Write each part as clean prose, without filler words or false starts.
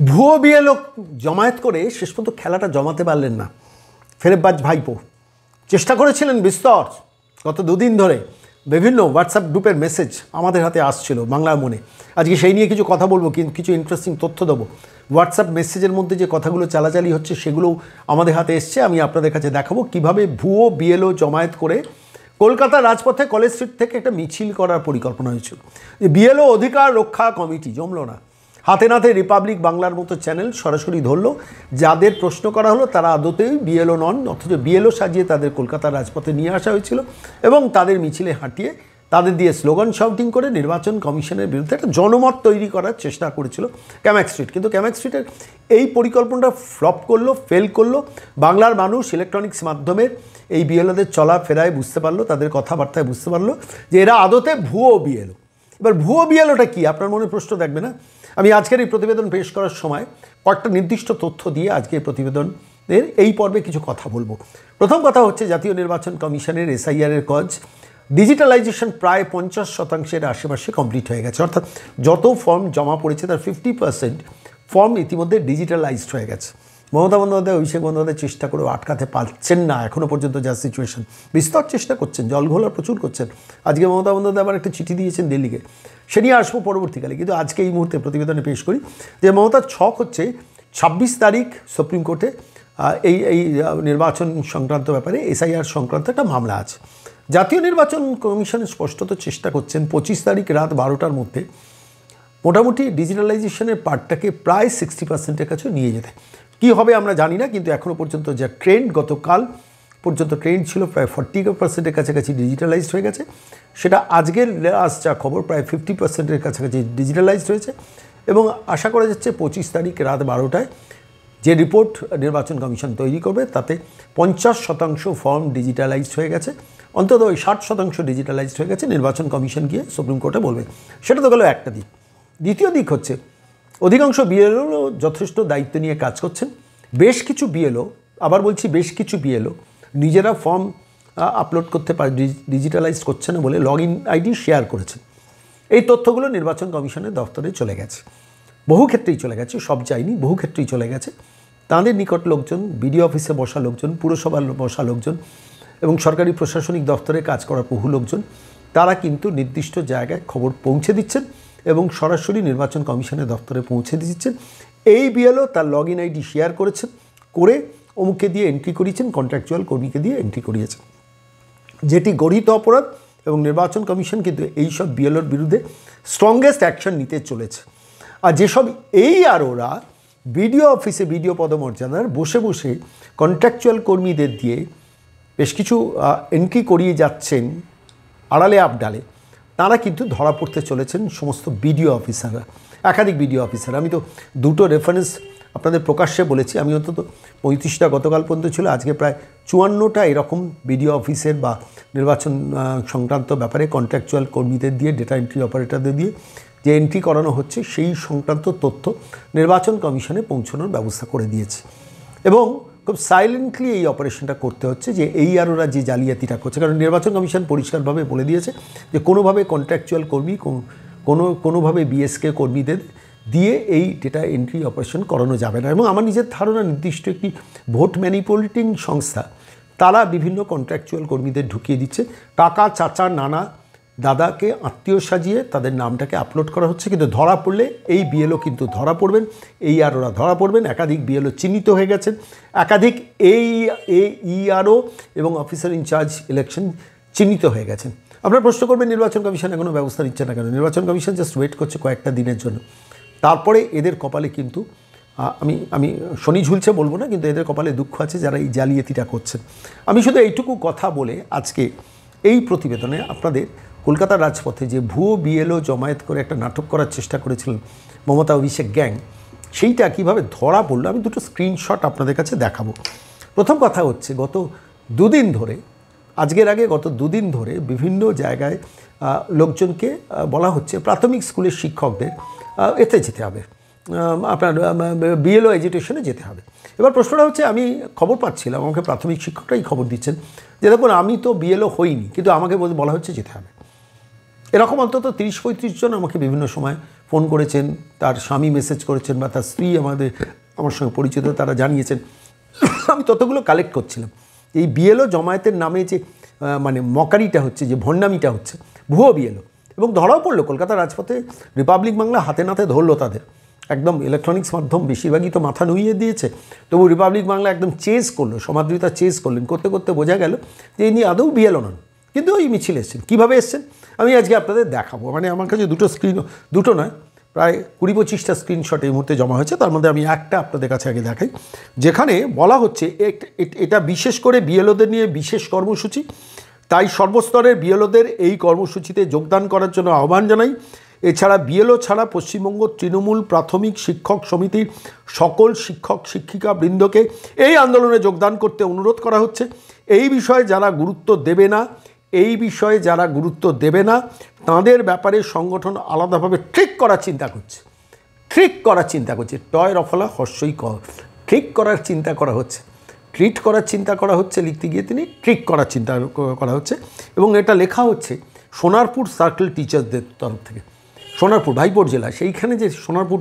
ভুয়ো বিএলও জমায়েত করে শেষ পর্যন্ত খেলাটা জমাতে পারলেন না ফেরেববাজ ভাইপো। চেষ্টা করেছিলেন বিস্তর, গত দুদিন ধরে বিভিন্ন হোয়াটসঅ্যাপ গ্রুপের মেসেজ আমাদের হাতে আসছিল বাংলার মনে। আজকে সেই নিয়ে কিছু কথা বলবো, কিন্তু কিছু ইন্টারেস্টিং তথ্য দেবো। হোয়াটসঅ্যাপ মেসেজের মধ্যে যে কথাগুলো চালাচালি হচ্ছে সেগুলোও আমাদের হাতে এসছে। আমি আপনাদের কাছে দেখাবো কীভাবে ভুয়ো বিএলও জমায়েত করে কলকাতার রাজপথে কলেজ স্ট্রিট থেকে একটা মিছিল করার পরিকল্পনা হয়েছিল। যে বিএলও অধিকার রক্ষা কমিটি জমলো না, হাতে নাতে রিপাবলিক বাংলার মতো চ্যানেল সরাসরি ধরলো। যাদের প্রশ্ন করা হলো তারা আদতেই বিএলও নন, অথচ বিএলও সাজিয়ে তাদের কলকাতার রাজপথে নিয়ে আসা হয়েছিল এবং তাদের মিছিলে হাঁটিয়ে তাদের দিয়ে স্লোগান শাউটিং করে নির্বাচন কমিশনের বিরুদ্ধে একটা জনমত তৈরি করার চেষ্টা করেছিল ক্যামাক স্ট্রিট। কিন্তু ক্যামাক স্ট্রিটের এই পরিকল্পনাটা ফ্লপ করলো, ফেল করলো। বাংলার মানুষ ইলেকট্রনিক্স মাধ্যমে এই বিএলওদের চলাফেরায় বুঝতে পারলো, তাদের কথাবার্তায় বুঝতে পারলো যে এরা আদতে ভুয়ো বিএলও। এবার ভুয়ো বিএলওটা কি আপনার মনে প্রশ্ন থাকবে না? আমি আজকের এই প্রতিবেদন পেশ করার সময় কয়েকটা নির্দিষ্ট তথ্য দিয়ে আজকে এই প্রতিবেদনের এই পর্বে কিছু কথা বলবো। প্রথম কথা হচ্ছে জাতীয় নির্বাচন কমিশনের এসআইআরের কাজ ডিজিটালাইজেশন প্রায় 50% আশেপাশে কমপ্লিট হয়ে গেছে। অর্থাৎ যত ফর্ম জমা পড়েছে তার 50% ফর্ম ইতিমধ্যে ডিজিটালাইজড হয়ে গেছে। মমতা বন্দ্যোপাধ্যায়, অভিষেক বন্দ্যোপাধ্যায় চেষ্টা করেও আটকাতে পারছেন না এখনও পর্যন্ত যা সিচুয়েশন। বিস্তর চেষ্টা করছেন, জল ঘোলা প্রচুর করছেন। আজকে মমতা বন্দ্যোপাধ্যায় আবার একটা চিঠি দিয়েছেন দিল্লিকে, সে নিয়ে আসবো পরবর্তীকালে। কিন্তু আজকে এই মুহূর্তে প্রতিবেদনে পেশ করি যে মমতার ছক হচ্ছে 26 তারিখ সুপ্রিম কোর্টে এই নির্বাচন সংক্রান্ত ব্যাপারে এসআইআর সংক্রান্ত একটা মামলা আছে। জাতীয় নির্বাচন কমিশন স্পষ্টত চেষ্টা করছেন 25 তারিখ রাত 12টার মধ্যে মোটামুটি ডিজিটালাইজেশনের পার্টটাকে প্রায় 60%-এর কাছে নিয়ে যেতে। কী হবে আমরা জানি না, কিন্তু এখনও পর্যন্ত যা ট্রেন্ড, গতকাল পর্যন্ত ট্রেন্ড ছিল প্রায় 40%-এর কাছাকাছি ডিজিটালাইজড হয়ে গেছে। সেটা আজকের লাস্ট যা খবর প্রায় 50%-এর কাছাকাছি ডিজিটালাইজড হয়েছে এবং আশা করা যাচ্ছে 25 তারিখ রাত 12টায় যে রিপোর্ট নির্বাচন কমিশন তৈরি করবে তাতে 50% ফর্ম ডিজিটালাইজড হয়ে গেছে, অন্তত ওই 60% ডিজিটালাইজড হয়ে গেছে। নির্বাচন কমিশন গিয়ে সুপ্রিম কোর্টে বলবে। সেটা তো গেল একটা দিক। দ্বিতীয় দিক হচ্ছে অধিকাংশ বিএলও যথেষ্ট দায়িত্ব নিয়ে কাজ করছেন। বেশ কিছু বিএলও, আবার বলছি বেশ কিছু বিএলও নিজেরা ফর্ম আপলোড করতে পারে, ডিজিটালাইজ করছে না বলে লগ ইন আইডি শেয়ার করেছেন। এই তথ্যগুলো নির্বাচন কমিশনের দপ্তরে চলে গেছে, বহু ক্ষেত্রেই চলে গেছে, সব যায়নি, বহু ক্ষেত্রেই চলে গেছে। তাদের নিকট লোকজন, বিডিও অফিসে বসা লোকজন, পুরসভার বসা লোকজন এবং সরকারি প্রশাসনিক দপ্তরে কাজ করা বহু লোকজন, তারা কিন্তু নির্দিষ্ট জায়গায় খবর পৌঁছে দিচ্ছেন এবং সরাসরি নির্বাচন কমিশনের দপ্তরে পৌঁছে দিচ্ছেন। এই বিএলও তার লগ ইন আইডি শেয়ার করেছেন, করে অমুকে দিয়ে এন্ট্রি করিয়েছেন, কন্ট্রাকচুয়াল কর্মীকে দিয়ে এন্ট্রি করিয়েছেন, যেটি গঠিত অপরাধ। এবং নির্বাচন কমিশন কিন্তু এইসব বিএলওর বিরুদ্ধে স্ট্রংগেস্ট অ্যাকশন নিতে চলেছে। আর যেসব ওরা বিডিও অফিসে বিডিও পদমর্যাদার বসে বসে কন্ট্রাকচুয়াল কর্মীদের দিয়ে বেশ কিছু এন্ট্রি করিয়ে যাচ্ছেন আড়ালে আবডালে, তারা কিন্তু ধরা পড়তে চলেছেন সমস্ত বিডিও অফিসাররা, একাধিক বিডিও অফিসার। আমি তো দুটো রেফারেন্স আপনাদের প্রকাশ্যে বলেছি। আমি অন্তত 35টা গতকাল পর্যন্ত ছিল, আজকে প্রায় 54টা এরকম বিডিও অফিসের বা নির্বাচন সংক্রান্ত ব্যাপারে কন্ট্রাকচুয়াল কর্মীদের দিয়ে, ডেটা এন্ট্রি অপারেটরদের দিয়ে যে এন্ট্রি করানো হচ্ছে সেই সংক্রান্ত তথ্য নির্বাচন কমিশনে পৌঁছানোর ব্যবস্থা করে দিয়েছে। এবং খুব সাইলেন্টলি এই অপারেশনটা করতে হচ্ছে যে ওরা যে জালিয়াতিটা করছে, কারণ নির্বাচন কমিশন পরিষ্কারভাবে বলে দিয়েছে যে কোনোভাবে কন্ট্রাকচুয়াল কর্মী, কোনোভাবে বিএসকে কর্মীদের দিয়ে এই ডেটা এন্ট্রি অপারেশন করানো যাবে না। এবং আমার নিজের ধারণা নির্দিষ্ট একটি ভোট ম্যানিপুলেটিং সংস্থা তারা বিভিন্ন কন্ট্রাকচুয়াল কর্মীদের ঢুকিয়ে দিচ্ছে। কাকা, চাচা, নানা, দাদাকে আত্মীয় সাজিয়ে তাদের নামটাকে আপলোড করা হচ্ছে। কিন্তু ধরা পড়লে এই বিএলও কিন্তু ধরা পড়বেন, ওরা ধরা পড়বেন। একাধিক বিএলও চিহ্নিত হয়ে গেছেন, একাধিক ইআরও এবং অফিসার ইনচার্জ ইলেকশন চিহ্নিত হয়ে গেছেন। আপনারা প্রশ্ন করবেন নির্বাচন কমিশন এখনও ব্যবস্থা নিচ্ছে না কেন? নির্বাচন কমিশন জাস্ট ওয়েট করছে কয়েকটা দিনের জন্য। তারপরে এদের কপালে কিন্তু আমি শনি ঝুলছে বলবো না, কিন্তু এদের কপালে দুঃখ আছে যারা এই জালিয়াতিটা করছেন। আমি শুধু এইটুকু কথা বলে আজকে এই প্রতিবেদনে আপনাদের কলকাতার রাজপথে যে ভুয়ো বিএলও জমায়েত করে একটা নাটক করার চেষ্টা করেছিলেন মমতা অভিষেক গ্যাং, সেইটা কীভাবে ধরা পড়লো আমি দুটো স্ক্রিনশট আপনাদের কাছে দেখাবো। প্রথম কথা হচ্ছে গত দুদিন ধরে, আজকের আগে গত দুদিন ধরে বিভিন্ন জায়গায় লোকজনকে বলা হচ্ছে প্রাথমিক স্কুলের শিক্ষকদের এতে যেতে হবে, আপনার বিএলও এডুকেশনে যেতে হবে। এবার প্রশ্নটা হচ্ছে, আমি খবর পাচ্ছিলাম, আমাকে প্রাথমিক শিক্ষকরাই খবর দিচ্ছেন যে দেখুন আমি তো বিএলও হইনি, কিন্তু আমাকে বলা হচ্ছে যেতে হবে। এরকম অন্তত 30-35 জন আমাকে বিভিন্ন সময় ফোন করেছেন, তার স্বামী মেসেজ করেছেন বা তার স্ত্রী আমার সঙ্গে পরিচিত, তারা জানিয়েছেন। আমি ততগুলো কালেক্ট করছিলাম। এই বিএলও জমায়েতের নামে যে মানে মকারিটা হচ্ছে, যে ভণ্ডামিটা হচ্ছে, ভুয়ো বিএলও, এবং ধরাও পড়লো কলকাতা রাজপথে। রিপাবলিক বাংলা হাতে নাতে ধরলো তাদের, একদম ইলেকট্রনিক্স মাধ্যম বেশিরভাগই তো মাথা নুইয়ে দিয়েছে, তবু রিপাবলিক বাংলা একদম চেস করলো, সমাদৃতা চেস করলেন, করতে করতে বোঝা গেল যে ইনি আদৌ বিএলও নন, কিন্তু ওই মিছিল এসছেন। কীভাবে এসছেন আমি আজকে আপনাদের দেখাবো। মানে আমার কাছে দুটো নয়, প্রায় 20-25টা স্ক্রিনশট এই মুহূর্তে জমা হয়েছে। তার মধ্যে আমি একটা আপনাদের কাছে আগে দেখাই, যেখানে বলা হচ্ছে এটা বিশেষ করে বিএলওদের নিয়ে বিশেষ কর্মসূচি, তাই সর্বস্তরের বিএলওদের এই কর্মসূচিতে যোগদান করার জন্য আহ্বান জানাই। এছাড়া বিএলও ছাড়া পশ্চিমবঙ্গ তৃণমূল প্রাথমিক শিক্ষক সমিতির সকল শিক্ষক শিক্ষিকা বৃন্দকে এই আন্দোলনে যোগদান করতে অনুরোধ করা হচ্ছে। এই বিষয়ে যারা গুরুত্ব দেবে না তাদের ব্যাপারে সংগঠন আলাদাভাবে ট্রিট করার চিন্তা করছে। টয় রফলা হর্ষই ট্রিট করার চিন্তা করা হচ্ছে। ট্রিট করার চিন্তা করা হচ্ছে লিখতে গিয়ে তিনি ট্রিট করার চিন্তা করা হচ্ছে। এবং এটা লেখা হচ্ছে সোনারপুর সার্কেল টিচার্সদের তরফ থেকে। সোনারপুর ভাইপোর জেলা, সেইখানে যে সোনারপুর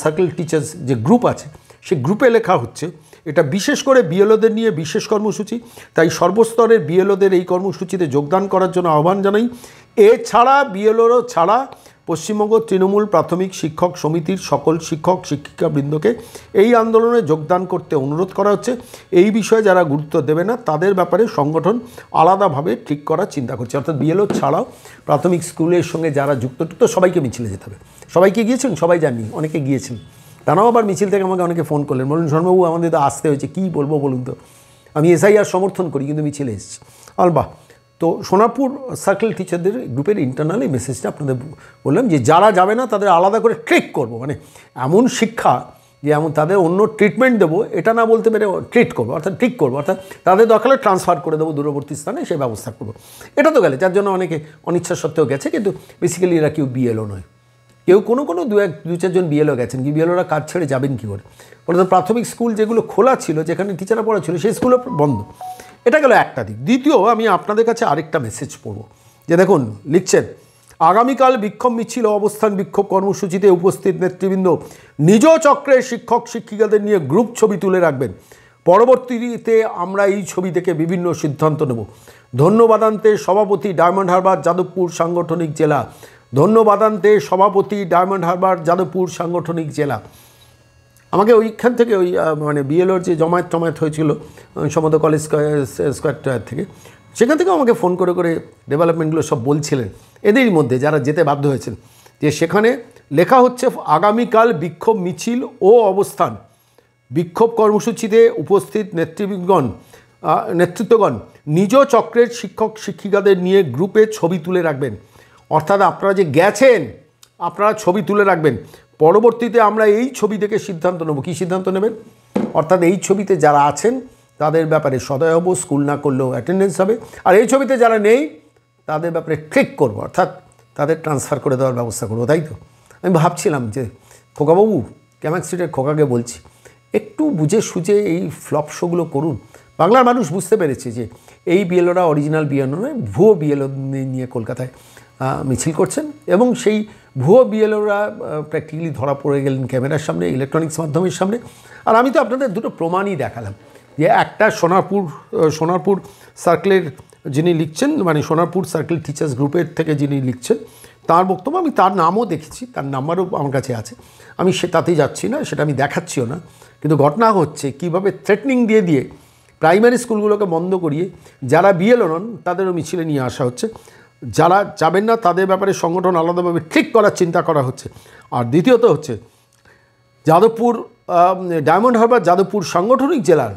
সার্কেল টিচার্স যে গ্রুপ আছে, সেই গ্রুপে লেখা হচ্ছে এটা বিশেষ করে বিএলওদের নিয়ে বিশেষ কর্মসূচি, তাই সর্বস্তরের বিএলওদের এই কর্মসূচিতে যোগদান করার জন্য আহ্বান জানাই। এছাড়া বিএলওরও ছাড়া পশ্চিমবঙ্গ তৃণমূল প্রাথমিক শিক্ষক সমিতির সকল শিক্ষক শিক্ষিকাবৃন্দকে এই আন্দোলনে যোগদান করতে অনুরোধ করা হচ্ছে। এই বিষয়ে যারা গুরুত্ব দেবে না তাদের ব্যাপারে সংগঠন আলাদাভাবে ঠিক করার চিন্তা করছে। অর্থাৎ বিএলও ছাড়াও প্রাথমিক স্কুলের সঙ্গে যারা যুক্ত সবাইকে মিছিলে যেতে হবে। সবাইকে গিয়েছেন? সবাই জানি, অনেকে গিয়েছেন। তারাও আবার মিছিল থেকে আমাকে অনেকে ফোন করলেন, বলুন শর্মাবাবু আমাদের তো আসতে হয়েছে, কী বলবো বলুন তো, আমি এসআইআর সমর্থন করি কিন্তু মিছিলে এসেছি। আলবা তো সোনারপুর সার্কেল টিচারদের গ্রুপের ইন্টারনাল এই মেসেজটা আপনাদের বললাম যে যারা যাবে না তাদের আলাদা করে ট্রিট করবো, মানে এমন শিক্ষা যে এমন তাদের অন্য ট্রিটমেন্ট দেবো এটা না বলতে পেরে ট্রিট করবো, অর্থাৎ ঠিক করবো, অর্থাৎ তাদের দরকার হলে ট্রান্সফার করে দেবো দূরবর্তী স্থানে, সেই ব্যবস্থা করবো। এটা তো গেলে, যার জন্য অনেকে অনিচ্ছা সত্ত্বেও গেছে, কিন্তু বেসিক্যালি এরা কেউ বিএলও নয়। কেউ কোনো দু চারজন বিএলও গেছেন, কি বিএলওরা কাজ ছেড়ে যাবেন কী করে? বলতে প্রাথমিক স্কুল যেগুলো খোলা ছিল, যেখানে টিচাররা পড়া ছিল, সেই স্কুলও বন্ধ। এটা গেল একটা দিক। দ্বিতীয়, আমি আপনাদের কাছে আরেকটা মেসেজ পড়ব, যে দেখুন লিখছেন, আগামীকাল বিক্ষোভ মিছিল ও অবস্থান বিক্ষোভ কর্মসূচিতে উপস্থিত নেতৃবৃন্দ নিজ চক্রের শিক্ষক শিক্ষিকাদের নিয়ে গ্রুপ ছবি তুলে রাখবেন। পরবর্তীতে আমরা এই ছবি থেকে বিভিন্ন সিদ্ধান্ত নেব। ধন্যবাদান্তে সভাপতি ডায়মন্ড হারবার যাদবপুর সাংগঠনিক জেলা। ধন্যবাদান্তে সভাপতি ডায়মন্ড হারবার যাদবপুর সাংগঠনিক জেলা। আমাকে ওইখান থেকে ওই মানে বিএলওর যে জমায়েত হয়েছিল সমত কলেজ স্কোয়ার থেকে, সেখান থেকে আমাকে ফোন করে করে ডেভেলপমেন্টগুলো সব বলছিলেন। এদেরই মধ্যে যারা যেতে বাধ্য হয়েছেন, যে সেখানে লেখা হচ্ছে আগামীকাল বিক্ষোভ মিছিল ও অবস্থান বিক্ষোভ কর্মসূচিতে উপস্থিত নেতৃত্বগণ নিজ চক্রের শিক্ষক শিক্ষিকাদের নিয়ে গ্রুপে ছবি তুলে রাখবেন। অর্থাৎ আপনারা যে গেছেন আপনারা ছবি তুলে রাখবেন। পরবর্তীতে আমরা এই ছবি থেকে সিদ্ধান্ত নেব। কী সিদ্ধান্ত নেবেন? অর্থাৎ এই ছবিতে যারা আছেন তাদের ব্যাপারে সদয় হব, স্কুল না করলেও অ্যাটেন্ডেন্স হবে, আর এই ছবিতে যারা নেই তাদের ব্যাপারে ট্রিট করবো, অর্থাৎ তাদের ট্রান্সফার করে দেওয়ার ব্যবস্থা করবো। তাই তো আমি ভাবছিলাম যে খোকাবাবু, ক্যামাক স্ট্রিটের খোকাকে বলছি, একটু বুঝে সুঝে এই ফ্লপ শোগুলো করুন। বাংলার মানুষ বুঝতে পেরেছে যে এই বিএলওরা অরিজিনাল বিএলও নয়, ভুয়ো বিএলও নিয়ে কলকাতায় মিছিল করছেন, এবং সেই ভুয়ো বিএলওরা প্র্যাকটিক্যালি ধরা পড়ে গেলেন ক্যামেরার সামনে, ইলেকট্রনিক্স মাধ্যমের সামনে। আর আমি তো আপনাদের দুটো প্রমাণই দেখালাম, যে একটা সোনারপুর সার্কেলের যিনি লিখছেন, মানে সোনারপুর সার্কেল টিচার্স গ্রুপের থেকে যিনি লিখছেন, তার বক্তব্য, আমি তার নামও দেখেছি, তার নাম্বারও আমার কাছে আছে, আমি তাতেই যাচ্ছি না, সেটা আমি দেখাচ্ছিও না। কিন্তু ঘটনা হচ্ছে কীভাবে থ্রেটনিং দিয়ে প্রাইমারি স্কুলগুলোকে বন্ধ করিয়ে যারা বিএলও নন তাদেরও মিছিলে নিয়ে আসা হচ্ছে। যারা যাবেন না তাদের ব্যাপারে সংগঠন আলাদাভাবে ঠিক করার চিন্তা করা হচ্ছে। আর দ্বিতীয়ত হচ্ছে যাদবপুর ডায়মন্ড হারবার যাদবপুর সাংগঠনিক জেলার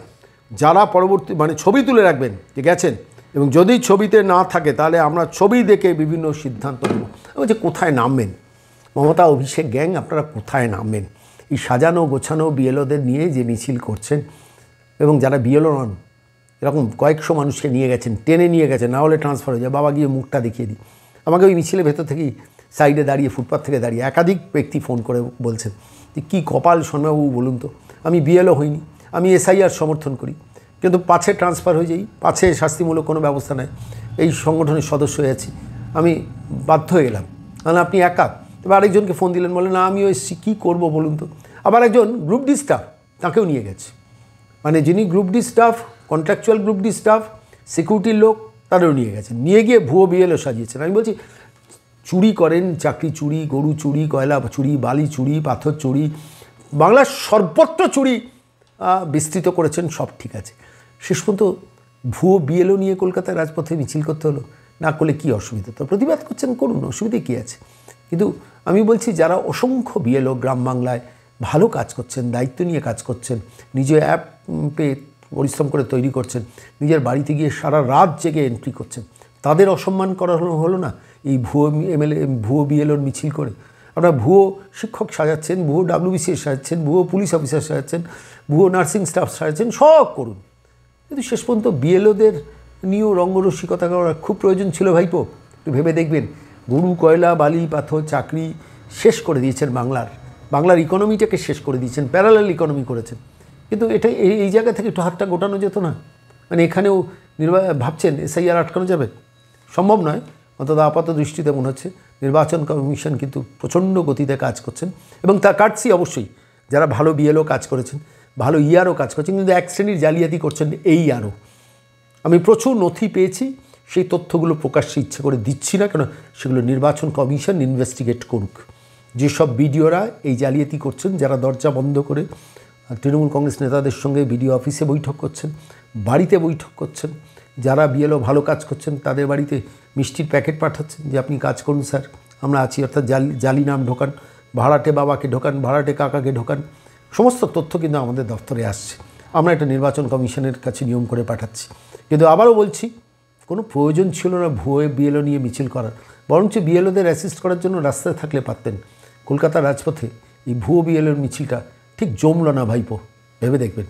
যারা পরবর্তী মানে ছবি তুলে রাখবেন যে গেছেন, এবং যদি ছবিতে না থাকে তাহলে আমরা ছবি দেখে বিভিন্ন সিদ্ধান্ত নেব। যে কোথায় নামবেন মমতা অভিষেক গ্যাং, আপনারা কোথায় নামবেন? এই সাজানো গোছানো বিএলওদের নিয়ে যে মিছিল করছেন, এবং যারা বিএলও নন এরকম কয়েকশো মানুষকে নিয়ে গেছেন, টেনে নিয়ে গেছেন, না হলে ট্রান্সফার হয়ে যায়, বাবা গিয়ে মুখটা দেখিয়ে দিই। আমাকে ওই মিছিলের ভেতর থেকেই সাইডে দাঁড়িয়ে, ফুটপাথ থেকে দাঁড়িয়ে একাধিক ব্যক্তি ফোন করে বলছেন যে কী কপাল শর্মাবাবু বলুন তো, আমি বিএলও হইনি, আমি এসআইআর সমর্থন করি, কিন্তু পাছে ট্রান্সফার হয়ে যাই, পাছে শাস্তিমূলক কোনো ব্যবস্থা নেই, এই সংগঠনের সদস্য হয়ে আছি, আমি বাধ্য হয়ে গেলাম। কারণ আপনি একা তবে আরেকজনকে ফোন দিলেন, বলে না আমিও এসেছি, কী করবো বলুন তো। আবার একজন গ্রুপ ডি স্টাফ, তাকেও নিয়ে গেছে, মানে যিনি group D staff, contractual group D staff, সিকিউরিটির লোক, তাদেরও নিয়ে গেছেন, নিয়ে গিয়ে ভুয়ো বিএলও সাজিয়েছেন। আমি বলছি চুরি করেন, চাকরি চুরি, গরু চুরি, কয়লা চুরি, বালি চুরি, পাথর চুরি, বাংলার সর্বত্র চুরি বিস্তৃত করেছেন, সব ঠিক আছে। শেষ পর্যন্ত ভুয়ো বিএলও নিয়ে কলকাতায় রাজপথে মিছিল করতে হলো, না করলে কী অসুবিধা? তো প্রতিবাদ করছেন, করুন, অসুবিধে কী আছে? কিন্তু আমি বলছি যারা অসংখ্য বিএলও গ্রাম বাংলায় ভালো কাজ করছেন, দায়িত্ব নিয়ে কাজ করছেন, নিজে অ্যাপে পরিশ্রম করে তৈরি করছেন, নিজের বাড়িতে গিয়ে সারা রাত জেগে এন্ট্রি করছেন, তাদের অসম্মান করা হলো না এই ভুয়ো এমএলএ, ভুয়ো বিএলওর মিছিল করে। আপনারা ভুয়ো শিক্ষক সাজাচ্ছেন, ভুয়ো ডাব্লিউবিসিএস সাজাচ্ছেন, ভুয়ো পুলিশ অফিসার সাজাচ্ছেন, ভুয়ো নার্সিং স্টাফ সাজাচ্ছেন, সব করুন, কিন্তু শেষ পর্যন্ত বিএলওদের নিয়েও রঙ্গরসিকতা করার খুব প্রয়োজন ছিল ভাইপো? একটু ভেবে দেখবেন, গরু, কয়লা, বালি, পাথর, চাকরি শেষ করে দিয়েছেন, বাংলার ইকোনমিটাকে শেষ করে দিয়েছেন, প্যারালাল ইকোনমি করেছেন। কিন্তু এটা এই জায়গা থেকে একটু হাতটা গোটানো যেত না? মানে এখানেও ভাবছেন এসআইআর আটকানো যাবে? সম্ভব নয়, অন্তত আপাত দৃষ্টিতে মনে হচ্ছে। নির্বাচন কমিশন কিন্তু প্রচণ্ড গতিতে কাজ করছেন, এবং তা কাটছি অবশ্যই যারা ভালো বিএলও কাজ করেছেন, ভালো ইয়ারও কাজ করছেন, কিন্তু এক শ্রেণীর জালিয়াতি করছেন এই আরও। আমি প্রচুর নথি পেয়েছি, সেই তথ্যগুলো প্রকাশ্যে ইচ্ছে করে দিচ্ছি না, কেন সেগুলো নির্বাচন কমিশন ইনভেস্টিগেট করুক। যেসব বিডিওরা এই জালিয়াতি করছেন, যারা দরজা বন্ধ করে তৃণমূল কংগ্রেস নেতাদের সঙ্গে বিডিও অফিসে বৈঠক করছেন, বাড়িতে বৈঠক করছেন, যারা বিএলও ভালো কাজ করছেন তাদের বাড়িতে মিষ্টির প্যাকেট পাঠাচ্ছেন যে আপনি কাজ করুন স্যার, আমরা আছি, অর্থাৎ জালি নাম ঢোকান, ভাড়াটে বাবাকে ঢোকান, ভাড়াটে কাকাকে ঢোকান, সমস্ত তথ্য কিন্তু আমাদের দপ্তরে আসছে। আমরা এটা নির্বাচন কমিশনের কাছে নিয়ম করে পাঠাচ্ছি। কিন্তু আবারও বলছি, কোনো প্রয়োজন ছিল না ভুয়ো বিএলও নিয়ে মিছিল করার, বরঞ্চ বিএলওদের অ্যাসিস্ট করার জন্য রাস্তায় থাকলে পারতেন। কলকাতার রাজপথে এই ভুয়ো বিএলওর মিছিলটা ঠিক জমল না ভাইপো, ভেবে দেখবেন।